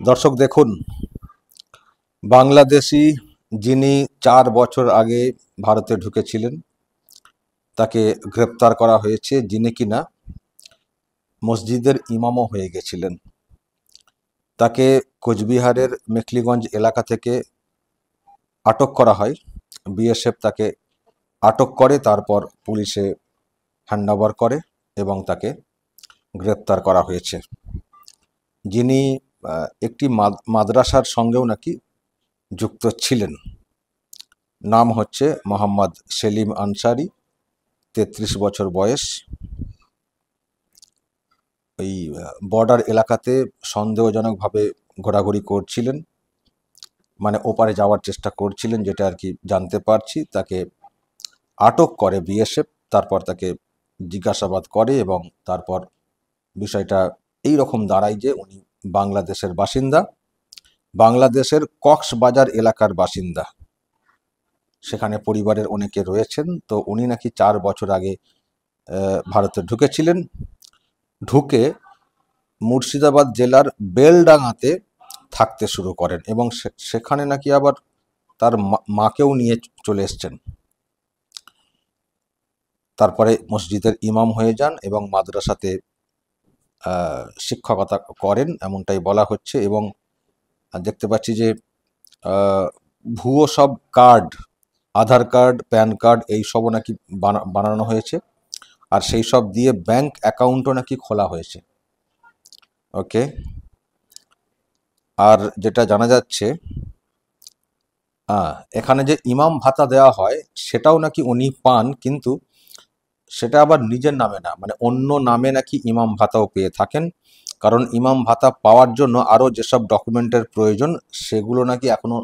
দর্শক দেখুন, বাংলাদেশি যিনি 4 বছর আগে ভারতে ঢুকেছিলেন তাকে গ্রেপ্তার করা হয়েছে, যিনি কিনা মসজিদের ইমামও হয়ে গেছিলেন। তাকে কোচবিহারের মেখলিগঞ্জ এলাকা থেকে আটক করা হয়। বিএসএফ তাকে আটক করে, তারপর পুলিশে হ্যান্ডওভার করে এবং তাকে গ্রেপ্তার করা হয়েছে। যিনি একটি মাদ্রাসার সঙ্গেও নাকি যুক্ত ছিলেন। নাম হচ্ছে মোহাম্মদ সেলিম আনসারি, 33 বছর বয়স। ওই বর্ডার এলাকাতে সন্দেহজনকভাবে ঘোরাঘুরি করছিলেন, মানে ওপারে যাওয়ার চেষ্টা করছিলেন, যেটা আর কি জানতে পারছি। তাকে আটক করে বিএসএফ, তারপর তাকে জিজ্ঞাসাবাদ করে এবং তারপর বিষয়টা এই রকম দাঁড়ায় যে উনি বাংলাদেশের বাসিন্দা, বাংলাদেশের কক্সবাজার এলাকার বাসিন্দা। সেখানে পরিবারের অনেকে রয়েছেন। তো উনি নাকি 4 বছর আগে ভারতে ঢুকেছিলেন। ঢুকে মুর্শিদাবাদ জেলার বেলডাঙাতে থাকতে শুরু করেন এবং সেখানে নাকি আবার তার মাকেও নিয়ে চলে এসছেন। তারপরে মসজিদের ইমাম হয়ে যান এবং মাদ্রাসাতে শিক্ষকতা করেন, এমনটাই বলা হচ্ছে। এবং দেখতে পাচ্ছি যে ভুয়ো সব কার্ড, আধার কার্ড, প্যান কার্ড, এই সবও নাকি বানানো হয়েছে, আর সেই সব দিয়ে ব্যাংক অ্যাকাউন্টও নাকি খোলা হয়েছে। ওকে। আর যেটা জানা যাচ্ছে, এখানে যে ইমাম ভাতা দেওয়া হয় সেটাও নাকি উনি পান, কিন্তু সেটা আবার নিজের নামে না, মানে অন্য নামে নাকি ইমাম ভাতাও পেয়ে থাকেন। কারণ ইমাম ভাতা পাওয়ার জন্য আরও যেসব ডকুমেন্টের প্রয়োজন সেগুলো নাকি এখনো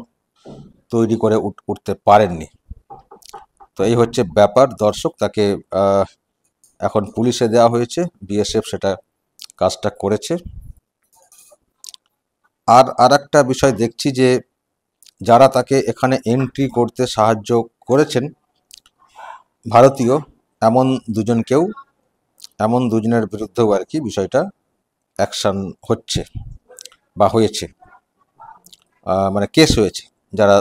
তৈরি করে উঠতে পারেননি। তো এই হচ্ছে ব্যাপার দর্শক। তাকে এখন পুলিশে দেওয়া হয়েছে, বিএসএফ সেটা কাজটা করেছে। আর একটা বিষয় দেখছি যে যারা তাকে এখানে এন্ট্রি করতে সাহায্য করেছেন, ভারতীয়, এমন দুজনের বিরুদ্ধেও আর কি বিষয়টা অ্যাকশন হচ্ছে বা হয়েছে, মানে কেস হয়েছে, যারা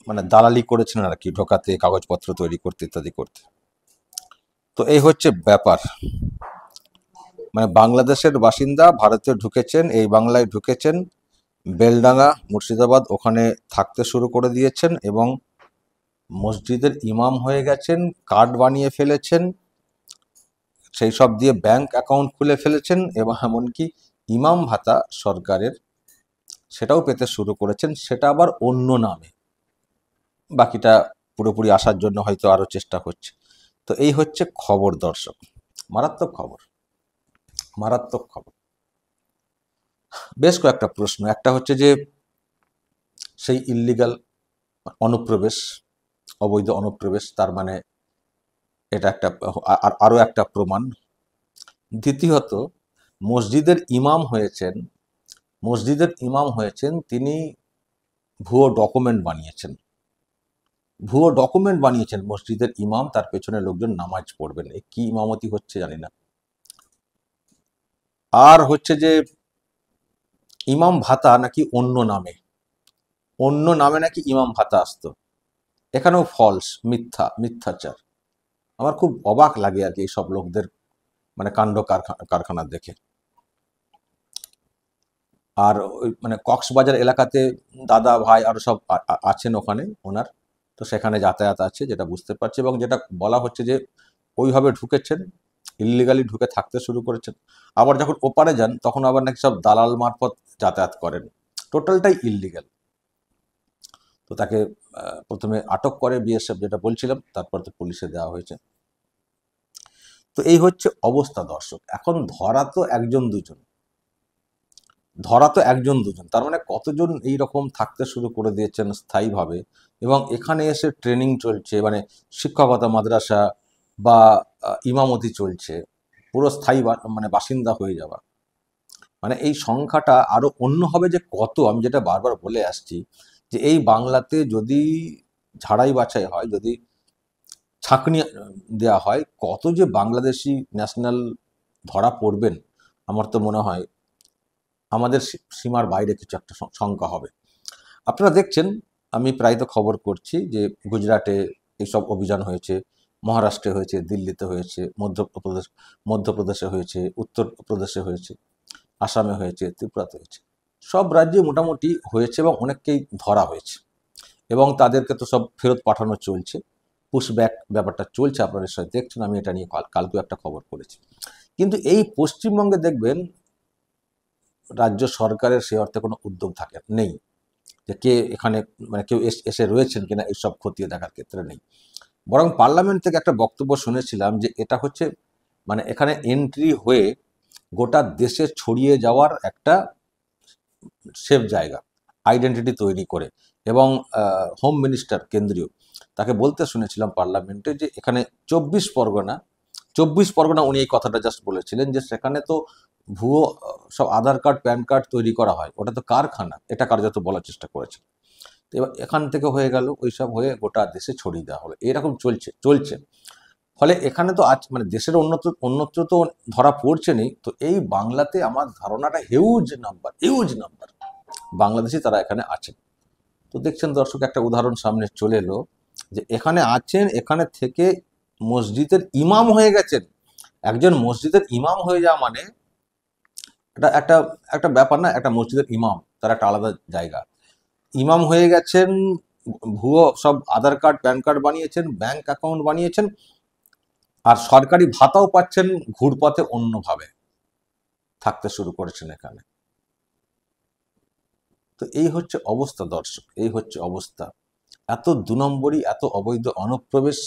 মানে দালালি করেছেন আর কি, ঢোকাতে, কাগজপত্র তৈরি করতে, ইত্যাদি করতে। তো এই হচ্ছে ব্যাপার। মানে বাংলাদেশের বাসিন্দা, ভারতে ঢুকেছেন, এই বাংলায় ঢুকেছেন, বেলডাঙ্গা, মুর্শিদাবাদ, ওখানে থাকতে শুরু করে দিয়েছেন এবং মসজিদের ইমাম হয়ে গেছেন, কার্ড বানিয়ে ফেলেছেন, সেই সব দিয়ে ব্যাংক অ্যাকাউন্ট খুলে ফেলেছেন এবং এমনকি ইমাম ভাতা সরকারের সেটাও পেতে শুরু করেছেন, সেটা আবার অন্য নামে। বাকিটা পুরোপুরি আসার জন্য হয়তো আরও চেষ্টা হচ্ছে। তো এই হচ্ছে খবর দর্শক, মারাত্মক খবর, মারাত্মক খবর। বেশ কয়েকটা প্রশ্ন। একটা হচ্ছে যে সেই ইল্লিগাল অনুপ্রবেশ, অবৈধ অনুপ্রবেশ, তার মানে এটা একটা আরও একটা প্রমাণ। দ্বিতীয়ত, মসজিদের ইমাম হয়েছেন, তিনি ভুয়ো ডকুমেন্ট বানিয়েছেন মসজিদের ইমাম, তার পেছনে লোকজন নামাজ পড়বেন। এই কি ইমামতি হচ্ছে জানি না। আর হচ্ছে যে ইমাম ভাতা নাকি অন্য নামে নাকি ইমাম ভাতা আসতো, এখানেও ফলস, মিথ্যাচার। আমার খুব অবাক লাগে আর কি এইসব লোকদের মানে কাণ্ড কারখানা দেখে। আর ওই মানে কক্সবাজার এলাকাতে দাদা ভাই আরো সব আছেন ওখানে ওনার, তো সেখানে যাতায়াত আছে যেটা বুঝতে পারছি। এবং যেটা বলা হচ্ছে যে ওইভাবে ঢুকেছেন, ইল্লিগালি ঢুকে থাকতে শুরু করেছেন, আবার যখন ওপারে যান তখন আবার নাকি সব দালাল মারফত যাতায়াত করেন, টোটালটাই ইল্লিগাল। তো তাকে প্রথমে আটক করে বিএসএফ, যেটা বলছিলাম, তারপর তো পুলিশে দেওয়া হয়েছে। তো এই হচ্ছে অবস্থা দর্শক। এখন ধরা তো একজন দুজন, তার মানে কতজন এই রকম থাকতে শুরু করে দিয়েছেন স্থায়ীভাবে, এবং এখানে এসে ট্রেনিং চলছে, মানে শিক্ষকতা, মাদ্রাসা বা ইমামতি চলছে, পুরো স্থায়ী মানে বাসিন্দা হয়ে যাওয়া। মানে এই সংখ্যাটা আরো অন্য হবে যে কত। আমি যেটা বারবার বলে আসছি যে এই বাংলাতে যদি ঝাড়াই বাছাই হয়, যদি ছাঁকনি দেওয়া হয়, কত যে বাংলাদেশি ন্যাশনাল ধরা পড়বেন, আমার তো মনে হয় আমাদের সীমার বাইরে কিছু একটা শঙ্কা হবে। আপনারা দেখছেন, আমি প্রায় তো খবর করছি যে গুজরাটে এইসব অভিযান হয়েছে, মহারাষ্ট্রে হয়েছে, দিল্লিতে হয়েছে, মধ্যপ্রদেশে হয়েছে, উত্তরপ্রদেশে হয়েছে, আসামে হয়েছে, ত্রিপুরাতে হয়েছে। সব রাজ্যে মোটামুটি হয়েছে এবং অনেককেই ধরা হয়েছে এবং তাদেরকে তো সব ফেরত পাঠানো চলছে। পুশব্যাক ব্যাপারটা চলছে, আপনারা নিশ্চয়ই দেখছেন। আমি এটা নিয়ে কালকেও একটা খবর করেছি। কিন্তু এই পশ্চিমবঙ্গে দেখবেন রাজ্য সরকারের সে অর্থে কোনো উদ্যোগ নেই যে কে এখানে মানে কেউ এসে রয়েছেন কিনা এইসব খতিয়ে দেখার ক্ষেত্রে নেই। বরং পার্লামেন্ট থেকে একটা বক্তব্য শুনেছিলাম যে এটা হচ্ছে মানে এখানে এন্ট্রি হয়ে গোটা দেশে ছড়িয়ে যাওয়ার একটা সেফ জায়গা, আইডেন্টিটি তৈরি করে। এবং হোম মিনিস্টার কেন্দ্রীয় তাকে বলতে শুনেছিলাম পার্লামেন্টে যে এখানে 24 পরগনা উনি এই কথাটা জাস্ট বলেছিলেন যে সেখানে তো ভুয়ো সব আধার কার্ড প্যান কার্ড তৈরি করা হয়, ওটা তো কারখানা, এটা কার্যত বলার চেষ্টা করেছে। তো এবার এখান থেকে হয়ে গেল, ওইসব হয়ে গোটা দেশে ছড়িয়ে দেওয়া হলো, এরকম চলছে। ফলে এখানে তো আজ মানে দেশের অন্যত্র তো ধরা পড়ছে নি, তো এই বাংলাতে আমার ধারণাটা হিউজ নাম্বার বাংলাদেশি তারা এখানে আছেন। তো দেখছেন দর্শক, একটা উদাহরণ সামনে চলে এলো যে এখানে আছেন, এখানে থেকে মসজিদের ইমাম হয়ে গেছেন। একজন মসজিদের ইমাম হয়ে যাওয়া মানে এটা একটা একটা ব্যাপার না। একটা মসজিদের ইমাম তার একটা আলাদা জায়গা। ইমাম হয়ে গেছেন, ভুয়ো সব আধার কার্ড প্যান কার্ড বানিয়েছেন, ব্যাংক অ্যাকাউন্ট বানিয়েছেন, আর সরকারি ভাতাও পাচ্ছেন ঘুরপথে অন্যভাবে থাকতে শুরু করেছেন এখানে। তো এই হচ্ছে অবস্থা দর্শক, এই হচ্ছে অবস্থা। এত 2 নম্বরই, এত অবৈধ অনুপ্রবেশ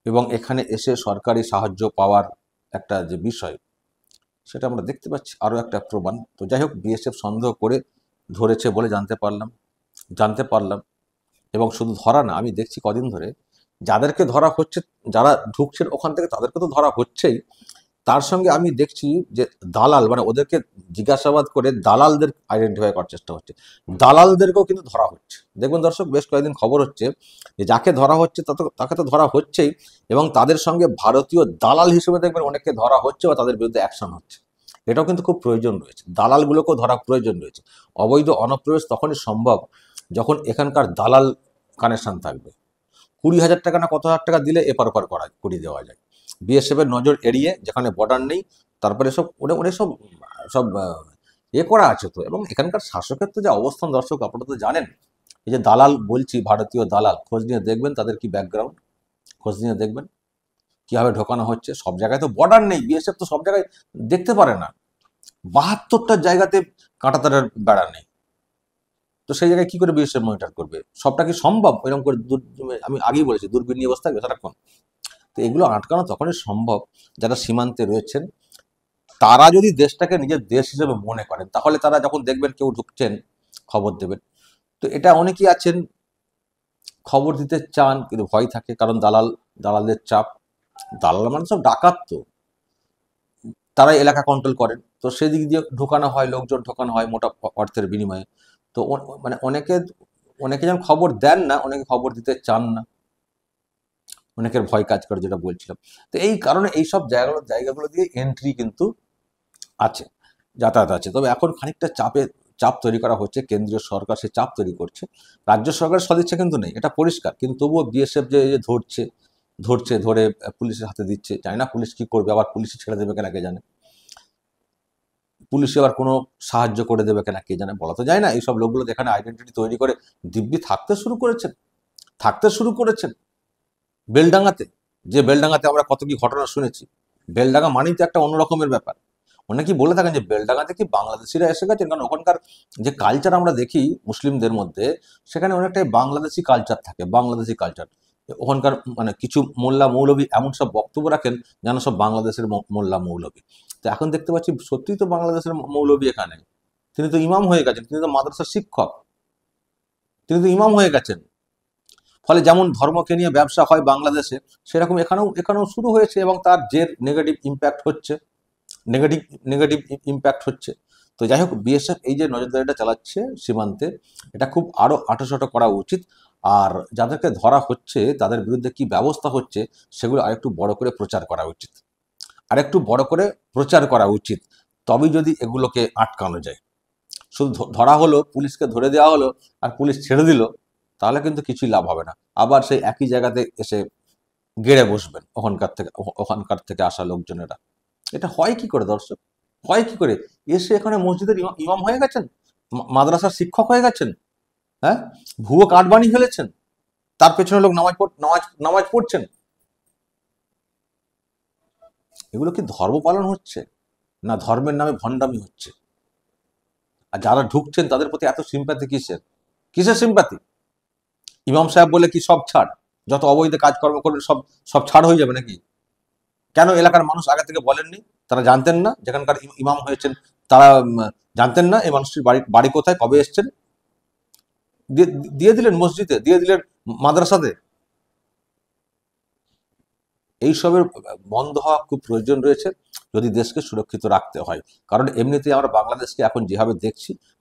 এবং এখানে এসে সরকারি সাহায্য পাওয়ার একটা যে বিষয়, সেটা আমরা দেখতে পাচ্ছি আরও একটা প্রমাণ। তো যাই হোক, বিএসএফ সন্দেহ করে ধরেছে বলে জানতে পারলাম। এবং শুধু ধরা না, আমি দেখছি কদিন ধরে যাদেরকে ধরা হচ্ছে, যারা ঢুকছেন ওখান থেকে তাদেরকে তো ধরা হচ্ছেই, তার সঙ্গে আমি দেখছি যে দালাল মানে ওদেরকে জিজ্ঞাসাবাদ করে দালালদের আইডেন্টিফাই করার চেষ্টা হচ্ছে, দালালদেরকেও কিন্তু ধরা হচ্ছে। দেখবেন দর্শক, বেশ কয়েকদিন খবর হচ্ছে যে যাকে ধরা হচ্ছে তাকে তো ধরা হচ্ছেই, এবং তাদের সঙ্গে ভারতীয় দালাল হিসেবে দেখবেন অনেককে ধরা হচ্ছে বা তাদের বিরুদ্ধে অ্যাকশন হচ্ছে। এটাও কিন্তু খুব প্রয়োজন রয়েছে, দালালগুলোকেও ধরা প্রয়োজন রয়েছে। অবৈধ অনুপ্রবেশ তখনই সম্ভব যখন এখানকার দালাল কানেকশন থাকবে। 20,000 টাকা না কত হাজার টাকা দিলে এপার ওপার করিয়ে দেওয়া যায়। বিএসএফ এর নজর এড়িয়ে, যেখানে বর্ডার নেই, তারপরে সব ওনে সব সব করা আছে তো। এবং এখানকার শাসকের তো যে অবস্থান দর্শক, আপনারা তো জানেন। এই যে দালাল বলছি, ভারতীয় দালাল, খোঁজ নিয়ে দেখবেন তাদের কি ব্যাকগ্রাউন্ড, খোঁজ নিয়ে দেখবেন কিভাবে ঢোকানো হচ্ছে। সব জায়গায় তো বর্ডার নেই, বিএসএফ তো সব জায়গায় দেখতে পারে না। 72টা জায়গাতে কাঁটাতারের বেড়া নেই, তো সেই জায়গায় কি করে বিএসএফ মনিটর করবে? সবটা কি সম্ভব এরকম করে? আমি আগেই বলেছি, দূরবীন নিয়ে বসে থাকবে সারাক্ষণ? তো এগুলো আটকানো তখনই সম্ভব যারা সীমান্তে রয়েছেন, তারা যদি দেশটাকে নিজের দেশ হিসেবে মনে করেন, তাহলে তারা যখন দেখবেন কেউ ঢুকছেন খবর দেবেন। তো এটা অনেকেই আছেন খবর দিতে চান কিন্তু ভয় থাকে, কারণ দালালদের চাপ। দালাল মানে সব ডাকাত, তো তারাই এলাকা কন্ট্রোল করেন, তো সেদিক দিয়ে ঢোকানো হয়, লোকজন ঢোকানো হয় মোটা অর্থের বিনিময়ে। তো মানে অনেকে যেন খবর দেন না, অনেকে খবর দিতে চান না, অনেকের ভয় কাজ করে, যেটা বলছিলাম। তো এই কারণে এইসব জায়গাগুলো দিয়ে এন্ট্রি কিন্তু আছে, যাতায়াত আছে। তবে এখন খানিকটা চাপ তৈরি করা হচ্ছে, কেন্দ্রীয় সরকার সে চাপ তৈরি করছে। রাজ্য সরকারের সদিচ্ছা কিন্তু নেই, এটা পরিষ্কার। কিন্তু তবুও বিএসএফ যে ধরে পুলিশের হাতে দিচ্ছে, জানি না পুলিশ কি করবে, আবার পুলিশই ছেড়ে দেবে কেনা কে জানে, পুলিশে আবার কোনো সাহায্য করে দেবে কেনা কে জানে, বলা তো যায় না। এইসব লোকগুলো এখানে আইডেন্টিটি তৈরি করে দিব্যি থাকতে শুরু করেছেন বেলডাঙ্গাতে। যে বেলডাঙ্গাতে আমরা কত কি ঘটনা শুনেছি। বেলডাঙ্গা মানেই তো একটা অন্যরকমের ব্যাপার। অনেকেই বলে থাকেন যে বেলডাঙ্গাতে কি বাংলাদেশিরা এসে গেছেন, কারণ ওখানকার যে কালচার আমরা দেখি মুসলিমদের মধ্যে, সেখানে অনেকটাই বাংলাদেশি কালচার থাকে, বাংলাদেশি কালচার। ওখানকার মানে কিছু মোল্লা মৌলবী এমন সব বক্তব্য রাখেন যেন সব বাংলাদেশের মোল্লা মৌলবী। তো এখন দেখতে পাচ্ছি সত্যিই তো বাংলাদেশের মৌলবী এখানে, তিনি তো ইমাম হয়ে গেছেন, তিনি তো মাদ্রাসার শিক্ষক, তিনি তো ইমাম হয়ে গেছেন। ফলে যেমন ধর্মকে নিয়ে ব্যবসা হয় বাংলাদেশে, সেরকম এখানেও শুরু হয়েছে, এবং তার যে নেগেটিভ ইম্প্যাক্ট হচ্ছে। তো যাই হোক, বিএসএফ এই যে নজরদারিটা চালাচ্ছে সীমান্তে, এটা খুব আরো আঁটোসাঁটো করা উচিত। আর যাদেরকে ধরা হচ্ছে তাদের বিরুদ্ধে কি ব্যবস্থা হচ্ছে, সেগুলো আরেকটু বড় করে প্রচার করা উচিত। তবেই যদি এগুলোকে আটকানো যায়। শুধু ধরা হলো, পুলিশকে ধরে দেওয়া হলো আর পুলিশ ছেড়ে দিল, তাহলে কিন্তু কিছুই লাভ হবে না। আবার সেই একই জায়গাতে এসে গেড়ে বসবেন ওখানকার থেকে আসা লোকজনেরা। এটা হয় কি করে দর্শক? হয় কি করে? এসে এখানে মসজিদের ইমাম হয়ে গেছেন, মাদ্রাসার শিক্ষক হয়ে গেছেন, হ্যাঁ, ভুয়ো কার্ড বানিয়ে ফেলেছেন, তার পেছনে লোক নামাজ পড়ছেন। এগুলো কি ধর্ম পালন হচ্ছে, না ধর্মের নামে ভণ্ডামি হচ্ছে? আর যারা ঢুকছেন তাদের প্রতি এত সিম্প্যাথি কিসের সিম্প্যাথি? ইমাম সাহেব বলে কি সব ছাড়? যত অবৈধ কাজকর্ম করবে সব সব ছাড় হয়ে যাবে নাকি? কেন এলাকার মানুষ আগে থেকে বলেননি? তারা জানতেন না যেখানকার ইমাম হয়েছেন? তারা জানতেন না এই মানুষটির বাড়ি বাড়ি কোথায়, কবে এসছেন? দিয়ে দিলেন মসজিদে, দিয়ে দিলেন মাদ্রাসাতে। এইসবের বন্ধ হওয়া খুব প্রয়োজন রয়েছে যদি দেশকে সুরক্ষিত রাখতে হয়। কারণ এমনিতেই আমরা বাংলাদেশকে এখন যেভাবে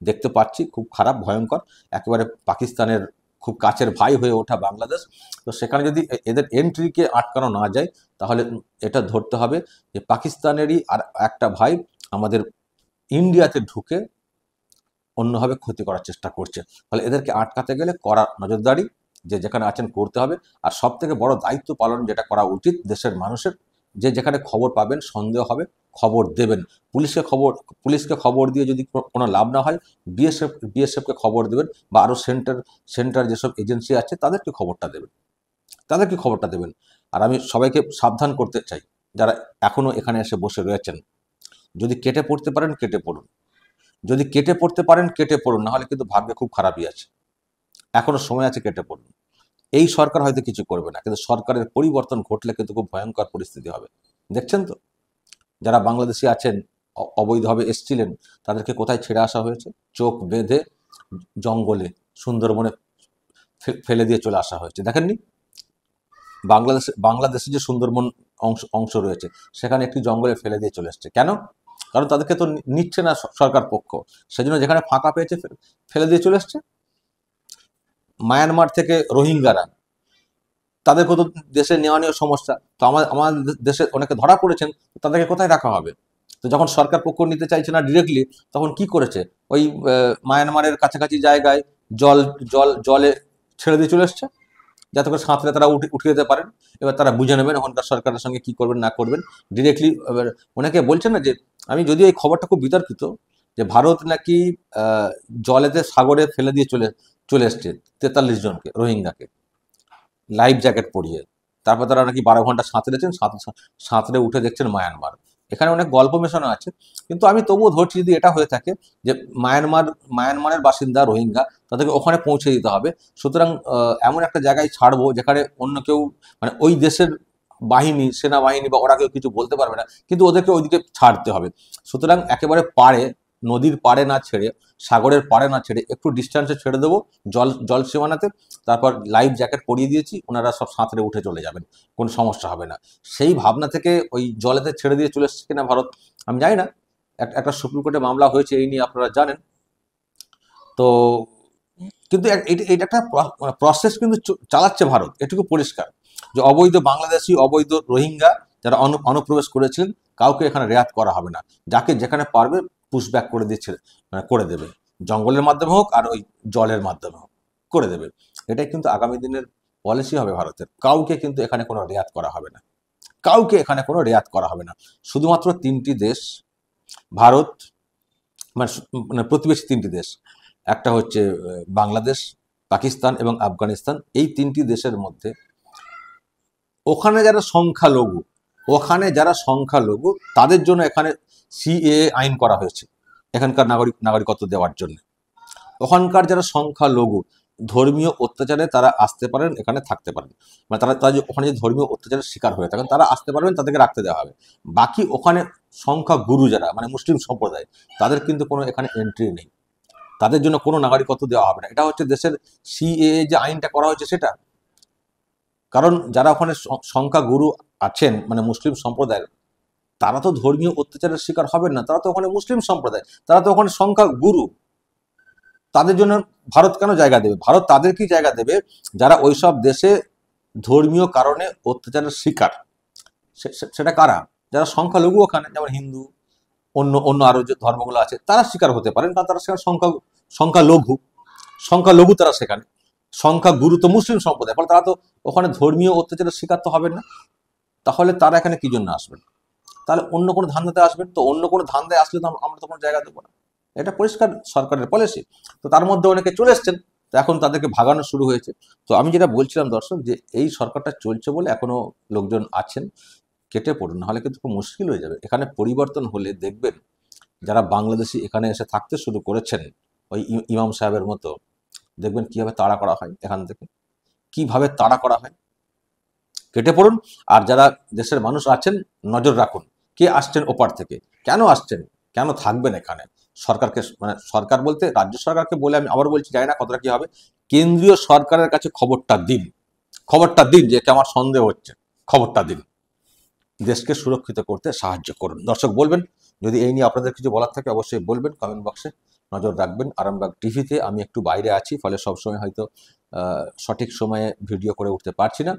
দেখতে পাচ্ছি, খুব খারাপ, ভয়ঙ্কর, একেবারে পাকিস্তানের খুব কাছের ভাই হয়ে ওঠা বাংলাদেশ। তো সেখানে যদি এদের এন্ট্রিকে আটকানো না যায়, তাহলে এটা ধরতে হবে যে পাকিস্তানেরই আর একটা ভাই আমাদের ইন্ডিয়াতে ঢুকে অন্যভাবে ক্ষতি করার চেষ্টা করছে। ফলে এদেরকে আটকাতে গেলে কড়া নজরদারি যে যেখানে আছেন করতে হবে। আর সব থেকে বড় দায়িত্ব পালন যেটা করা উচিত দেশের মানুষের, যে যেখানে খবর পাবেন, সন্দেহ হবে, খবর দেবেন। পুলিশকে খবর দিয়ে যদি কোনো লাভ না হয়, বিএসএফকে খবর দেবেন, বা আরও সেন্টার যেসব এজেন্সি আছে তাদেরকে খবরটা দেবেন। আর আমি সবাইকে সাবধান করতে চাই, যারা এখনো এখানে এসে বসে রয়েছেন, যদি কেটে পড়তে পারেন কেটে পড়ুন, যদি কেটে পড়তে পারেন কেটে পড়ুন, নাহলে কিন্তু ভাগ্যে খুব খারাপই আছে। এখনো সময় আছে, কেটে পড়ুন। এই সরকার হয়তো কিছু করবে না, কিন্তু সরকারের পরিবর্তন ঘটলে কিন্তু খুব ভয়ঙ্কর পরিস্থিতি হবে। দেখছেন তো, যারা বাংলাদেশি আছেন, অবৈধভাবে এসছিলেন, তাদেরকে কোথায় ছেড়ে আসা হয়েছে? চোখ বেঁধে জঙ্গলে, সুন্দরবনে ফেলে দিয়ে চলে আসা হয়েছে। দেখেননি? বাংলাদেশে যে সুন্দরবন অংশ রয়েছে, সেখানে একটি জঙ্গলে ফেলে দিয়ে চলে এসছে। কেন? কারণ তাদেরকে তো নিচ্ছে না সরকার পক্ষ, সেজন্য যেখানে ফাঁকা পেয়েছে ফেলে দিয়ে চলে এসছে। মায়ানমার থেকে রোহিঙ্গারা, তাদেরকে তো দেশে নেওয়া নিয়ে সমস্যা, তো আমাদের দেশে অনেকে ধরা পড়েছেন, তাদেরকে কোথায় রাখা হবে? তো যখন সরকার পক্ষ নিতে চাইছে না ডিরেক্টলি, তখন কি করেছে? ওই মায়ানমারের কাছাকাছি জায়গায় জলে ছেড়ে দিয়ে চলে এসছে, যাতে করে সাঁতরে তারা উঠে যেতে পারেন। এবার তারা বুঝে নেবেন ওখানকার সরকারের সঙ্গে কি করবেন না করবেন। ডিরেক্টলি এবার অনেকে বলছেন না যে, আমি যদি এই খবরটা খুব বিতর্কিত, যে ভারত নাকি জলেতে সাগরে ফেলে দিয়ে চলে এসছে 43 জনকে, রোহিঙ্গাকে, লাইফ জ্যাকেট পরিয়ে। তারপর তারা নাকি 12 ঘন্টা সাঁতরেছেন, সাঁতরে উঠে দেখছেন মায়ানমার। এখানে অনেক গল্প মেশানো আছে, কিন্তু আমি তবুও ধরছি যদি এটা হয়ে থাকে যে মায়ানমারের বাসিন্দা রোহিঙ্গা, তাদেরকে ওখানে পৌঁছে দিতে হবে। সুতরাং এমন একটা জায়গায় ছাড়বো যেখানে অন্য কেউ, মানে ওই দেশের সেনাবাহিনী বা ওরা কেউ কিছু বলতে পারবে না, কিন্তু ওদেরকে ওইদিকে ছাড়তে হবে। সুতরাং একেবারে নদীর পাড়ে না ছেড়ে, সাগরের পাড়ে না ছেড়ে, একটু ডিস্টেন্সে ছেড়ে দেবো, জল সীমানাতে। তারপর লাইফ জ্যাকেট পরিয়ে দিয়েছি, ওনারা সব সাঁতরে উঠে চলে যাবেন, কোনো সমস্যা হবে না। সেই ভাবনা থেকে ওই জলেতে ছেড়ে দিয়ে চলে এসছে কিনা ভারত, আমি জানি না। একটা সুপ্রিম কোর্টে মামলা হয়েছে এই নিয়ে, আপনারা জানেন তো। কিন্তু এটা একটা প্রসেস কিন্তু চালাচ্ছে ভারত, এটুকু পরিষ্কার, যে অবৈধ বাংলাদেশি, অবৈধ রোহিঙ্গা যারা অনুপ্রবেশ করেছিলেন, কাউকে এখানে রেয়াত করা হবে না। যাকে যেখানে পারবে পুশব্যাক করে দিচ্ছে, করে দেবে, জঙ্গলের মাধ্যমে হোক আর ওই জলের মাধ্যমে হোক, করে দেবে। এটাই কিন্তু আগামী দিনের পলিসি হবে ভারতের। কাউকে কিন্তু এখানে কোনো রেয়াত করা হবে না, কাউকে এখানে কোনো রেয়াত করা হবে না। শুধুমাত্র 3টি দেশ, ভারত, মানে প্রতিবেশী 3টি দেশ, একটা হচ্ছে বাংলাদেশ, পাকিস্তান এবং আফগানিস্তান। এই 3টি দেশের মধ্যে ওখানে যারা সংখ্যালঘু তাদের জন্য এখানে সিএএ আইন করা হয়েছে, এখানকার নাগরিকত্ব দেওয়ার জন্য। ওখানকার যারা সংখ্যালঘু, ধর্মীয় অত্যাচারে তারা আসতে পারেন, এখানে থাকতে পারেন, মানে তারা ওখানে যে ধর্মীয় অত্যাচারের শিকার হয়ে থাকেন তারা আসতে পারবেন, তাদেরকে রাখতে দেওয়া হবে। বাকি ওখানে সংখ্যাগুরু যারা, মানে মুসলিম সম্প্রদায়, তাদের কিন্তু কোনো এখানে এন্ট্রি নেই, তাদের জন্য কোনো নাগরিকত্ব দেওয়া হবে না। এটা হচ্ছে দেশের সিএএ যে আইনটা করা হয়েছে সেটা। কারণ যারা ওখানে সংখ্যাগুরু আছেন, মানে মুসলিম সম্প্রদায়ের, তারা তো ধর্মীয় অত্যাচারের শিকার হবেন না, তারা তো ওখানে মুসলিম সম্প্রদায়, তারা তো ওখানে সংখ্যাগুরু। তাদের জন্য ভারত কেন জায়গা দেবে? ভারত তাদেরকেই জায়গা দেবে যারা ওইসব দেশে ধর্মীয় কারণে অত্যাচারের শিকার। সেটা কারা? যারা সংখ্যালঘু ওখানে, যেমন হিন্দু, অন্য অন্য আরো যে ধর্মগুলো আছে তারা শিকার হতে পারেন, কারণ তারা সেখানে সংখ্যালঘু তারা সেখানে, সংখ্যা গুরু তো মুসলিম সম্প্রদায়, ফলে তারা তো ওখানে ধর্মীয় অত্যাচারের শিকার তো হবেন না। তাহলে তারা এখানে কি জন্য আসবেন? তাহলে অন্য কোনো ধান্দাতে আসবেন, তো অন্য কোনো ধান্দায় আসলে তো আমরা তো কোনো জায়গা দেবো না। এটা পরিষ্কার সরকারের পলিসি। তো তার মধ্যে অনেকে চলে এসছেন, তো এখন তাদেরকে ভাগানো শুরু হয়েছে। তো আমি যেটা বলছিলাম দর্শক, যে এই সরকারটা চলছে বলে এখনো লোকজন আছেন, কেটে পড়ুন, নাহলে কিন্তু খুব মুশকিল হয়ে যাবে। এখানে পরিবর্তন হলে দেখবেন যারা বাংলাদেশি এখানে এসে থাকতে শুরু করেছেন, ওই ইমাম সাহেবের মতো, দেখবেন কিভাবে তাড়া করা হয় এখান থেকে, কিভাবে তাড়া করা হয়। কেটে পড়ুন। আর যারা দেশের মানুষ আছেন, নজর রাখুন কে আসছেন ওপার থেকে, কেন আসছেন, কেন থাকবেন এখানে। সরকারকে, মানে সরকার বলতে রাজ্য সরকারকে বলে আমি আবার বলছি, জানি না কতটা কি হবে, কেন্দ্রীয় সরকারের কাছে খবরটা দিন, খবরটা দিন যে আমার সন্দেহ হচ্ছে, খবরটা দিন। দেশকে সুরক্ষিত করতে সাহায্য করুন। দর্শক বলবেন, যদি এই নিয়ে আপনাদের কিছু বলার থাকে অবশ্যই বলবেন কমেন্ট বক্সে। নজর রাখবেন আরামবাগ টিভিতে। আমি একটু বাইরে আছি, ফলে সবসময় হয়তো সঠিক সময়ে ভিডিও করে উঠতে পারছি না।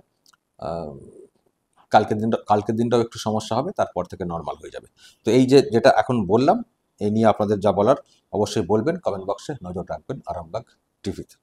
কালকের দিনটাও একটু সমস্যা হবে, তারপর থেকে নর্মাল হয়ে যাবে। তো এই যেটা এখন বললাম, এই নিয়ে আপনাদের যা বলার অবশ্যই বলবেন কমেন্ট বক্সে। নজর রাখবেন আরামবাগ টিভিতে।